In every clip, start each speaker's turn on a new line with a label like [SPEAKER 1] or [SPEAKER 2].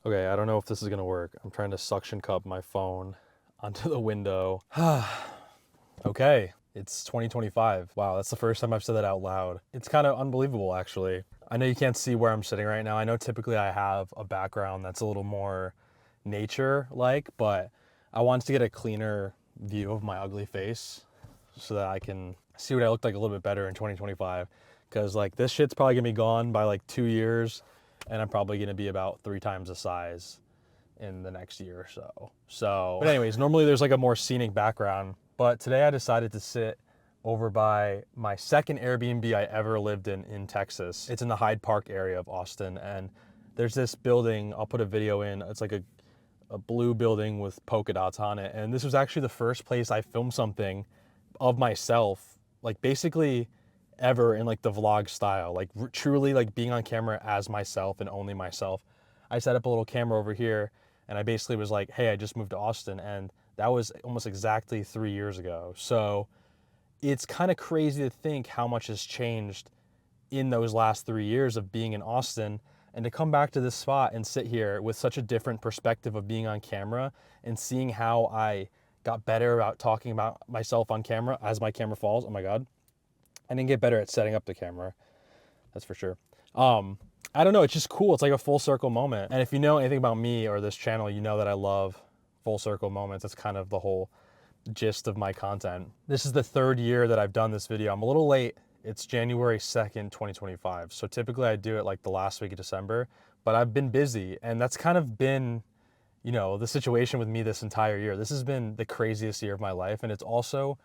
[SPEAKER 1] Okay, I don't know if this is gonna work. I'm trying to suction cup my phone onto the window. Okay, it's 2025. Wow, that's the first time I've said that out loud. It's kind of unbelievable, actually. I know you can't see where I'm sitting right now. I know typically I have a background that's a little more nature-like, but I wanted to get a cleaner view of my ugly face so that I can see what I look like a little bit better in 2025. Because like this shit's probably gonna be gone by like 2 years, and I'm probably gonna be about 3 times the size in the next year or so. But anyways, normally there's like a more scenic background, but today I decided to sit over by my second Airbnb I ever lived in Texas. It's in the Hyde Park area of Austin, and there's this building, I'll put a video in, it's like a blue building with polka dots on it, and this was actually the first place I filmed something of myself, like basically ever in like the vlog style, like truly like being on camera as myself and only myself. I set up a little camera over here and I basically was like, hey, I just moved to Austin, and that was almost exactly 3 years ago. So it's kind of crazy to think how much has changed in those last 3 years of being in Austin, and to come back to this spot and sit here with such a different perspective of being on camera and seeing how I got better about talking about myself on camera as my camera falls. Oh my God. I didn't get better at setting up the camera. That's for sure. I don't know. It's just cool. It's like a full circle moment. And if you know anything about me or this channel, you know that I love full circle moments. That's kind of the whole gist of my content. This is the third year that I've done this video. I'm a little late. It's January 2nd, 2025. So typically I do it like the last week of December, but I've been busy, and that's kind of been, the situation with me this entire year. This has been the craziest year of my life, and it's also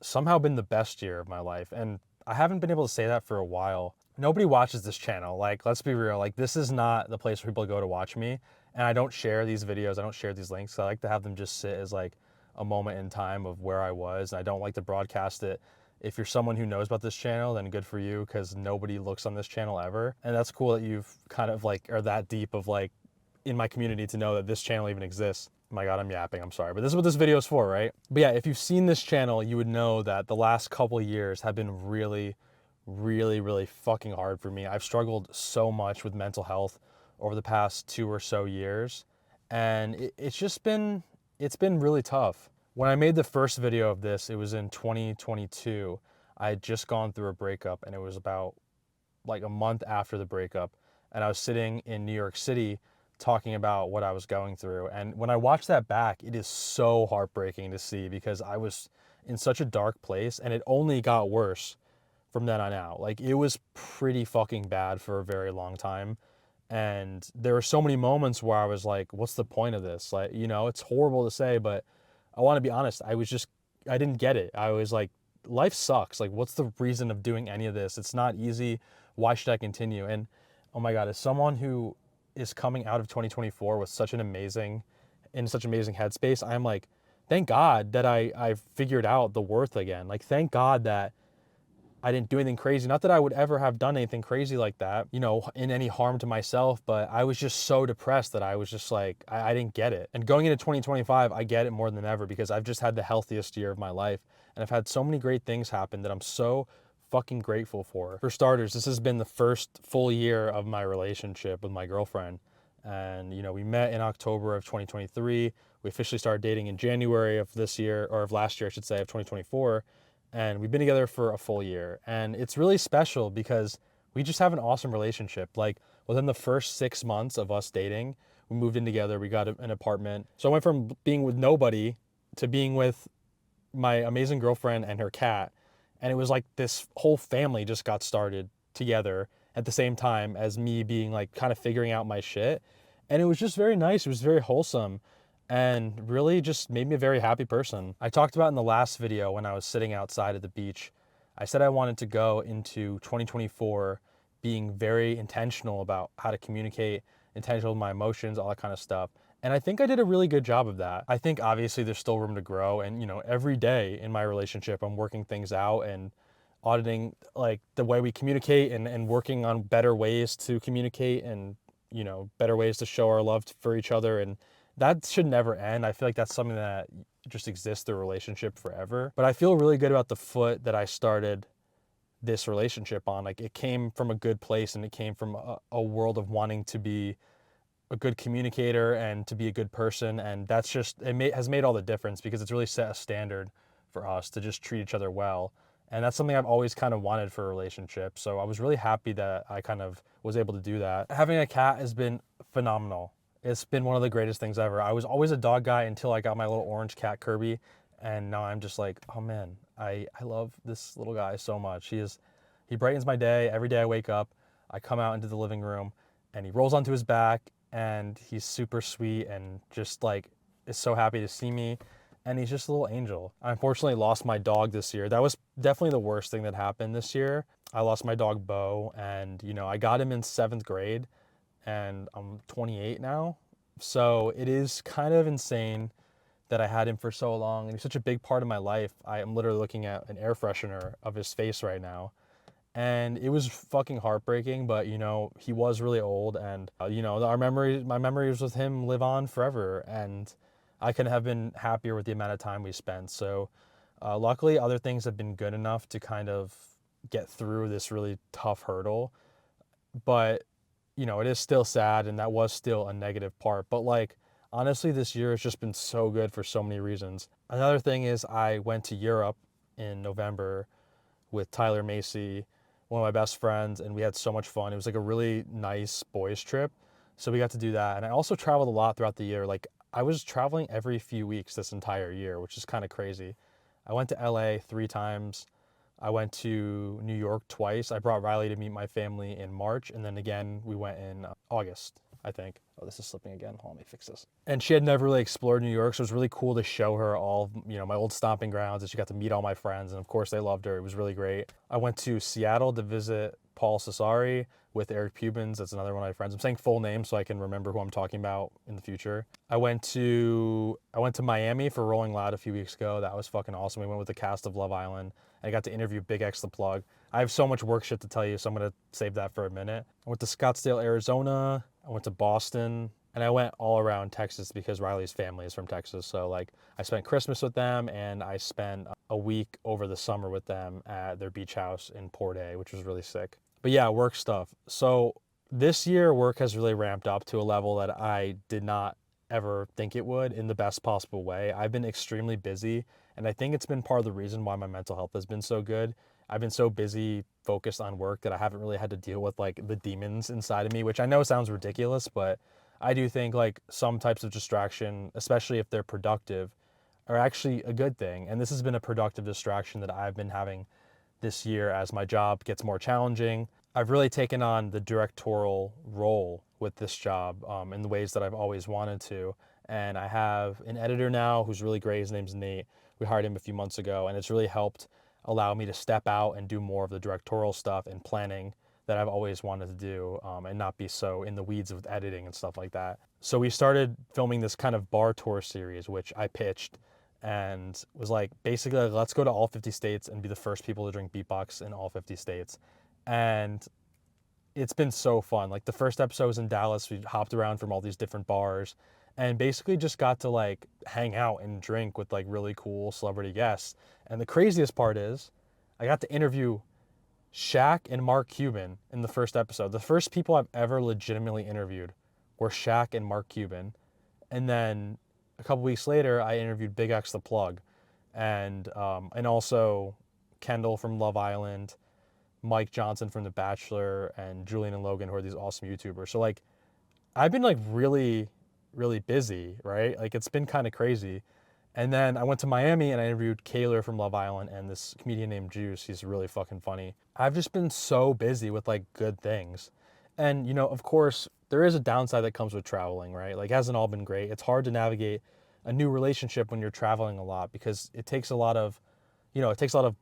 [SPEAKER 1] somehow been the best year of my life. And I haven't been able to say that for a while. Nobody watches this channel. Like, let's be real. Like, this is not the place where people go to watch me. And I don't share these videos. I don't share these links. I like to have them just sit as like a moment in time of where I was. I don't like to broadcast it. If you're someone who knows about this channel, then good for you, because nobody looks on this channel ever. And that's cool that you've kind of like are that deep of like in my community to know that this channel even exists. Oh my God, I'm yapping, I'm sorry, but this is what this video is for, right? But yeah, if you've seen this channel, you would know that the last couple of years have been really, really, really fucking hard for me. I've struggled so much with mental health over the past 2 or so years, and it's been really tough. When I made the first video of this, it was in 2022. I had just gone through a breakup, and it was about like a month after the breakup, and I was sitting in New York City talking about what I was going through. And when I watch that back, it is so heartbreaking to see, because I was in such a dark place, and it only got worse from then on out. Like, it was pretty fucking bad for a very long time. And there were so many moments where I was like, what's the point of this? Like, it's horrible to say, but I want to be honest. I didn't get it. I was like, life sucks. Like, what's the reason of doing any of this? It's not easy. Why should I continue? And oh my God, as someone who is coming out of 2024 with in such amazing headspace, I'm like, thank God that I figured out the worth again. Like, thank God that I didn't do anything crazy. Not that I would ever have done anything crazy like that, in any harm to myself, but I was just so depressed that I was just like, I didn't get it. And going into 2025, I get it more than ever, because I've just had the healthiest year of my life. And I've had so many great things happen that I'm so fucking grateful for. For starters, this has been the first full year of my relationship with my girlfriend. And, we met in October of 2023. We officially started dating in January of this year, or of last year, I should say, of 2024. And we've been together for a full year. And it's really special because we just have an awesome relationship. Like, within the first 6 months of us dating, we moved in together, we got an apartment. So I went from being with nobody to being with my amazing girlfriend and her cat. And it was like this whole family just got started together at the same time as me being like kind of figuring out my shit. And it was just very nice. It was very wholesome, and really just made me a very happy person. I talked about in the last video when I was sitting outside at the beach, I said I wanted to go into 2024 being very intentional about how to communicate, intentional with my emotions, all that kind of stuff. And I think I did a really good job of that. I think obviously there's still room to grow. And, every day in my relationship, I'm working things out and auditing like the way we communicate, and working on better ways to communicate, and, better ways to show our love for each other. And that should never end. I feel like that's something that just exists through a relationship forever. But I feel really good about the foot that I started this relationship on. Like, it came from a good place, and it came from a world of wanting to be a good communicator and to be a good person. And that's just, has made all the difference because it's really set a standard for us to just treat each other well. And that's something I've always kind of wanted for a relationship. So I was really happy that I kind of was able to do that. Having a cat has been phenomenal. It's been one of the greatest things ever. I was always a dog guy until I got my little orange cat, Kirby. And now I'm just like, oh man, I love this little guy so much. He brightens my day. Every day I wake up, I come out into the living room and he rolls onto his back and he's super sweet and just like is so happy to see me. And he's just a little angel. I unfortunately lost my dog this year. That was definitely the worst thing that happened this year. I lost my dog Bo, and I got him in 7th grade, and I'm 28 now. So it is kind of insane that I had him for so long, and he's such a big part of my life. I am literally looking at an air freshener of his face right now. And it was fucking heartbreaking, but he was really old, and my memories with him live on forever, and I couldn't have been happier with the amount of time we spent. So luckily other things have been good enough to kind of get through this really tough hurdle. But it is still sad, and that was still a negative part. But like, honestly, this year has just been so good for so many reasons. Another thing is I went to Europe in November with Tyler Macy, one of my best friends, and we had so much fun. It was like a really nice boys trip. So we got to do that. And I also traveled a lot throughout the year. Like, I was traveling every few weeks this entire year, which is kind of crazy. I went to LA 3 times. I went to New York twice. I brought Riley to meet my family in March, and then again we went in August, I think. Oh, this is slipping again. Hold on, let me fix this. And she had never really explored New York, so it was really cool to show her all, my old stomping grounds, and she got to meet all my friends, and of course they loved her. It was really great. I went to Seattle to visit Paul Cesari with Eric Pubens. That's another one of my friends. I'm saying full names so I can remember who I'm talking about in the future. I went to Miami for Rolling Loud a few weeks ago. That was fucking awesome. We went with the cast of Love Island. I got to interview Big X the Plug. I have so much work shit to tell you, so I'm gonna save that for a minute. I went to Scottsdale, Arizona. I went to Boston, and I went all around Texas because Riley's family is from Texas. So like, I spent Christmas with them, and I spent a week over the summer with them at their beach house in Port A, which was really sick. But yeah, work stuff. So this year, work has really ramped up to a level that I did not ever think it would, in the best possible way. I've been extremely busy, and I think it's been part of the reason why my mental health has been so good. I've been so busy focused on work that I haven't really had to deal with like the demons inside of me, which I know sounds ridiculous, but I do think like some types of distraction, especially if they're productive, are actually a good thing. And this has been a productive distraction that I've been having this year as my job gets more challenging. I've really taken on the directorial role with this job in the ways that I've always wanted to. And I have an editor now who's really great. His name's Nate. We hired him a few months ago, and it's really helped allow me to step out and do more of the directorial stuff and planning that I've always wanted to do, and not be so in the weeds with editing and stuff like that. So we started filming this kind of bar tour series, which I pitched and was like, basically, like, let's go to all 50 states and be the first people to drink beatbox in all 50 states. And it's been so fun. Like, the first episode was in Dallas. We hopped around from all these different bars and basically just got to like hang out and drink with like really cool celebrity guests. And the craziest part is I got to interview Shaq and Mark Cuban in the first episode. The first people I've ever legitimately interviewed were Shaq and Mark Cuban. And then a couple weeks later, I interviewed Big X the Plug, and also Kendall from Love Island, Mike Johnson from The Bachelor, and Julian and Logan, who are these awesome YouTubers. So like, I've been like really, really busy, right? Like, it's been kind of crazy. And then I went to Miami and I interviewed Kaylor from Love Island and this comedian named Juice. He's really fucking funny. I've just been so busy with like good things. And of course, there is a downside that comes with traveling, right? Like, it hasn't all been great. It's hard to navigate a new relationship when you're traveling a lot because it takes a lot of,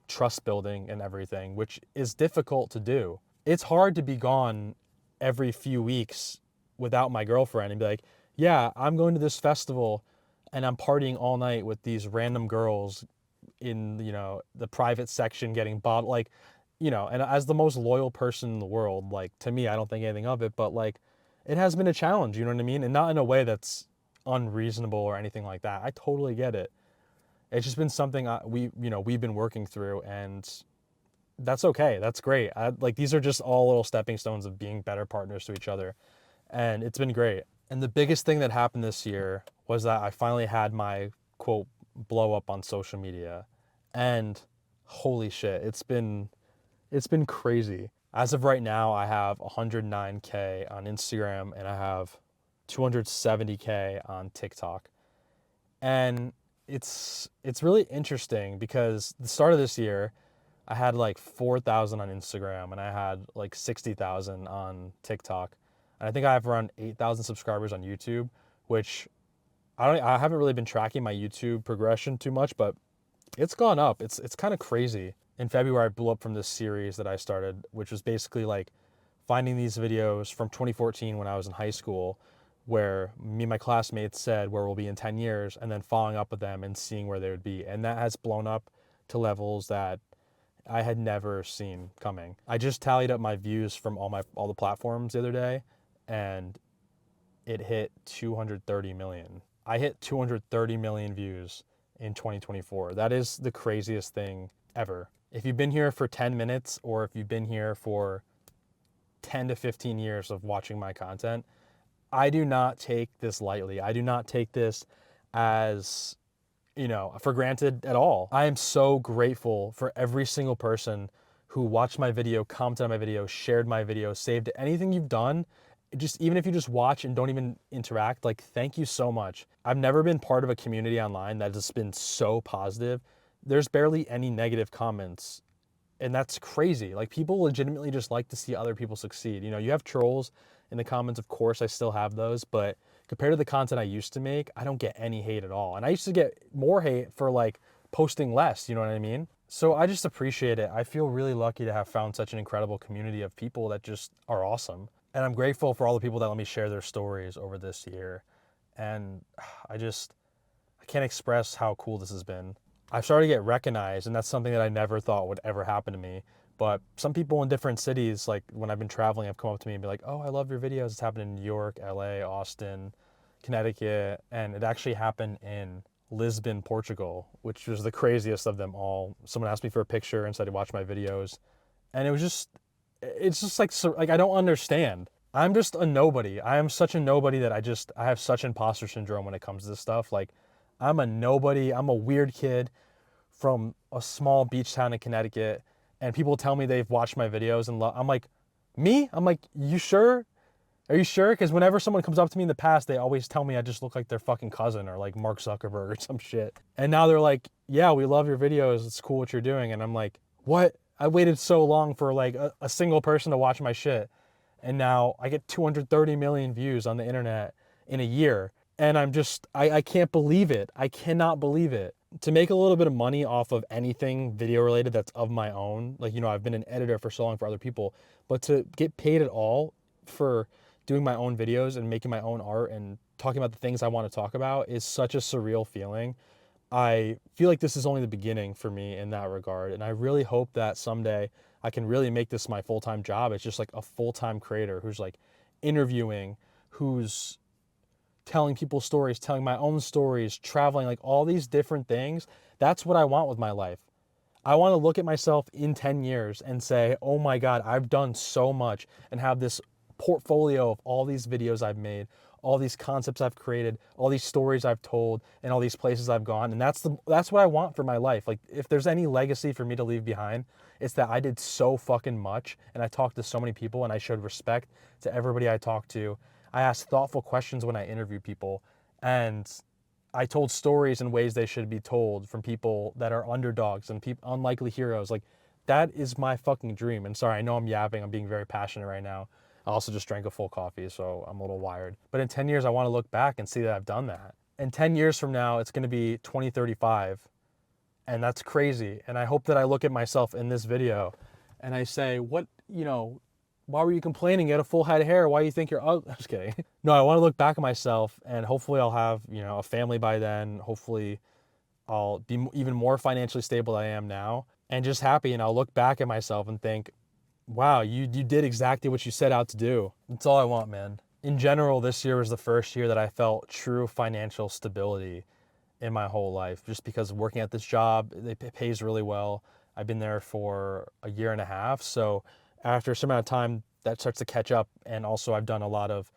[SPEAKER 1] trust building and everything, which is difficult to do. It's hard to be gone every few weeks without my girlfriend and be like, yeah, I'm going to this festival and I'm partying all night with these random girls in, the private section getting bottled, like, and as the most loyal person in the world, like, to me, I don't think anything of it, but like, it has been a challenge, you know what I mean? And not in a way that's unreasonable or anything like that. I totally get it. It's just been something we've been working through, and that's okay. That's great. Like, these are just all little stepping stones of being better partners to each other. And it's been great. And the biggest thing that happened this year was that I finally had my quote blow up on social media. And holy shit, it's been crazy. As of right now, I have 109K on Instagram and I have 270K on TikTok. And it's really interesting because the start of this year, I had like 4,000 on Instagram and I had like 60,000 on TikTok. And I think I have around 8,000 subscribers on YouTube, which I haven't really been tracking my YouTube progression too much, but it's gone up. It's kind of crazy. In February, I blew up from this series that I started, which was basically like finding these videos from 2014 when I was in high school, where me and my classmates said where we'll be in 10 years, and then following up with them and seeing where they would be. And that has blown up to levels that I had never seen coming. I just tallied up my views from all the platforms the other day, and it hit 230 million. I hit 230 million views in 2024. That is the craziest thing ever. If you've been here for 10 minutes or if you've been here for 10 to 15 years of watching my content, I do not take this lightly. I do not take this as, for granted at all. I am so grateful for every single person who watched my video, commented on my video, shared my video, saved anything you've done. Just even if you just watch and don't even interact, like, thank you so much. I've never been part of a community online that has been so positive. There's barely any negative comments, and that's crazy. Like, people legitimately just like to see other people succeed. You have trolls in the comments, of course, I still have those, but compared to the content I used to make, I don't get any hate at all. And I used to get more hate for like posting less, you know what I mean? So I just appreciate it. I feel really lucky to have found such an incredible community of people that just are awesome. And I'm grateful for all the people that let me share their stories over this year. And I can't express how cool this has been. I've started to get recognized, and that's something that I never thought would ever happen to me. But some people in different cities, like when I've been traveling, have come up to me and be like, oh, I love your videos. It's happened in New York, LA, Austin, Connecticut. And it actually happened in Lisbon, Portugal, which was the craziest of them all. Someone asked me for a picture and said to watch my videos. And it's just like I don't understand. I'm just a nobody. I am such a nobody that I have such imposter syndrome when it comes to this stuff. Like, I'm a nobody. I'm a weird kid from a small beach town in Connecticut, and people tell me they've watched my videos and I'm like, me? I'm like, you sure? Are you sure? Because whenever someone comes up to me in the past, they always tell me I just look like their fucking cousin or like Mark Zuckerberg or some shit. And now they're like, yeah, we love your videos. It's cool what you're doing. And I'm like, what? I waited so long for like a single person to watch my shit. And now I get 230 million views on the internet in a year. And I can't believe it. I cannot believe it. To make a little bit of money off of anything video related that's of my own, like, I've been an editor for so long for other people, but to get paid at all for doing my own videos and making my own art and talking about the things I want to talk about is such a surreal feeling. I feel like this is only the beginning for me in that regard. And I really hope that someday I can really make this my full-time job. It's just like a full-time creator who's like interviewing, who's telling people stories, telling my own stories, traveling, like all these different things. That's what I want with my life. I want to look at myself in 10 years and say, oh my God, I've done so much, and have this portfolio of all these videos I've made, all these concepts I've created, all these stories I've told, and all these places I've gone. And that's what I want for my life. Like, if there's any legacy for me to leave behind, it's that I did so fucking much, and I talked to so many people, and I showed respect to everybody I talked to. I asked thoughtful questions when I interview people, and I told stories in ways they should be told from people that are underdogs and unlikely heroes. Like, that is my fucking dream. And sorry, I know I'm yapping. I'm being very passionate right now. I also just drank a full coffee, so I'm a little wired. But in 10 years, I want to look back and see that I've done that. And 10 years from now, it's going to be 2035. And that's crazy. And I hope that I look at myself in this video and I say, why were you complaining? You had a full head of hair. Why do you think you're ugly? I'm just kidding. No, I want to look back at myself, and hopefully I'll have, a family by then. Hopefully I'll be even more financially stable than I am now, and just happy. And I'll look back at myself and think, wow, you did exactly what you set out to do. That's all I want, man. In general, this year was the first year that I felt true financial stability in my whole life, just because working at this job, it pays really well. I've been there for a year and a half. So after some amount of time, that starts to catch up. And also I've done a lot of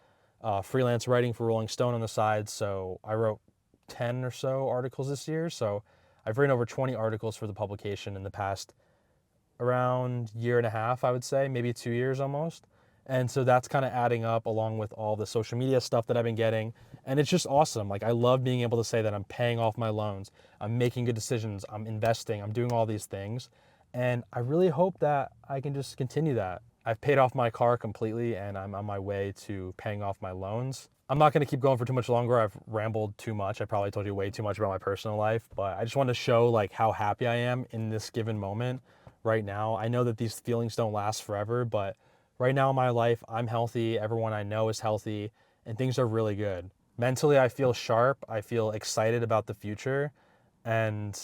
[SPEAKER 1] freelance writing for Rolling Stone on the side. So I wrote 10 or so articles this year. So I've written over 20 articles for the publication in the past around year and a half, I would say, maybe 2 years almost. And so that's kind of adding up along with all the social media stuff that I've been getting. And it's just awesome. Like, I love being able to say that I'm paying off my loans, I'm making good decisions, I'm investing, I'm doing all these things. And I really hope that I can just continue that. I've paid off my car completely and I'm on my way to paying off my loans. I'm not going to keep going for too much longer. I've rambled too much. I probably told you way too much about my personal life, but I just want to show like how happy I am in this given moment right now. I know that these feelings don't last forever, but right now in my life, I'm healthy. Everyone I know is healthy and things are really good. Mentally, I feel sharp. I feel excited about the future. And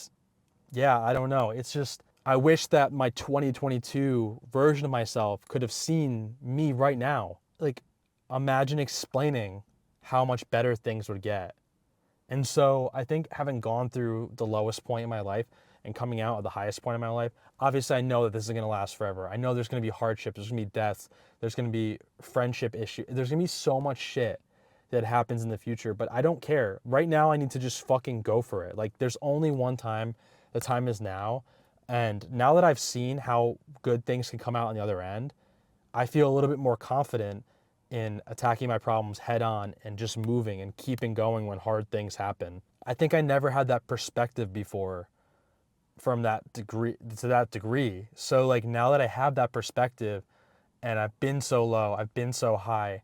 [SPEAKER 1] yeah, I don't know. It's just, I wish that my 2022 version of myself could have seen me right now. Like, imagine explaining how much better things would get. And so I think having gone through the lowest point in my life and coming out at the highest point in my life, obviously I know that this isn't going to last forever. I know there's going to be hardships, there's going to be deaths, there's going to be friendship issues, there's going to be so much shit that happens in the future, but I don't care. Right now I need to just fucking go for it. Like, there's only one time, the time is now. And now that I've seen how good things can come out on the other end, I feel a little bit more confident in attacking my problems head on and just moving and keeping going when hard things happen. I think I never had that perspective before from that degree to that degree. So like, now that I have that perspective and I've been so low, I've been so high,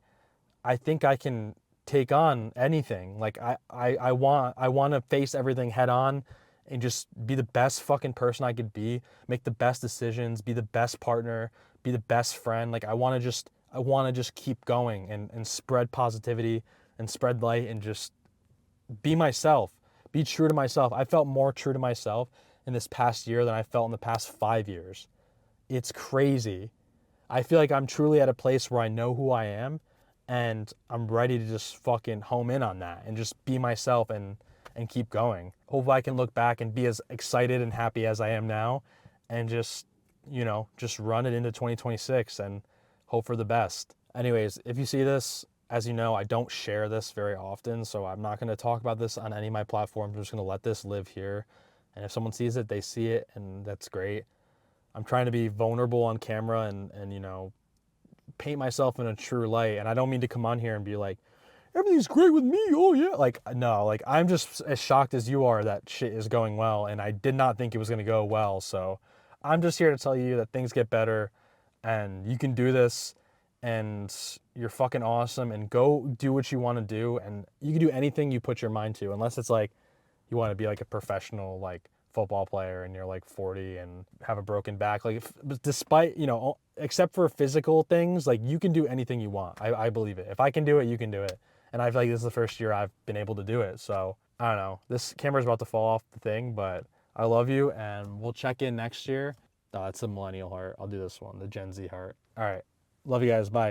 [SPEAKER 1] I think I can take on anything. Like, I want to face everything head on and just be the best fucking person I could be, make the best decisions, be the best partner, be the best friend. Like, I want to just keep going and spread positivity and spread light and just be myself, be true to myself. I felt more true to myself in this past year than I felt in the past 5 years. It's crazy. I feel like I'm truly at a place where I know who I am and I'm ready to just fucking home in on that and just be myself and keep going. Hope I can look back and be as excited and happy as I am now and just, just run it into 2026 and hope for the best. Anyways, if you see this, as you know, I don't share this very often, so I'm not going to talk about this on any of my platforms. I'm just going to let this live here. And if someone sees it, they see it, and that's great. I'm trying to be vulnerable on camera and paint myself in a true light. And I don't mean to come on here and be like, everything's great with me, oh yeah. Like, no, like, I'm just as shocked as you are that shit is going well, and I did not think it was going to go well. So I'm just here to tell you that things get better and you can do this and you're fucking awesome, and go do what you want to do, and you can do anything you put your mind to, unless it's like you want to be like a professional like football player and you're like 40 and have a broken back. Like, despite, except for physical things, like, you can do anything you want. I believe it. If I can do it, you can do it. And I feel like this is the first year I've been able to do it. So I don't know, this camera's about to fall off the thing, but I love you and we'll check in next year. It's a millennial heart. I'll do this one, the Gen Z heart. All right. Love you guys. Bye.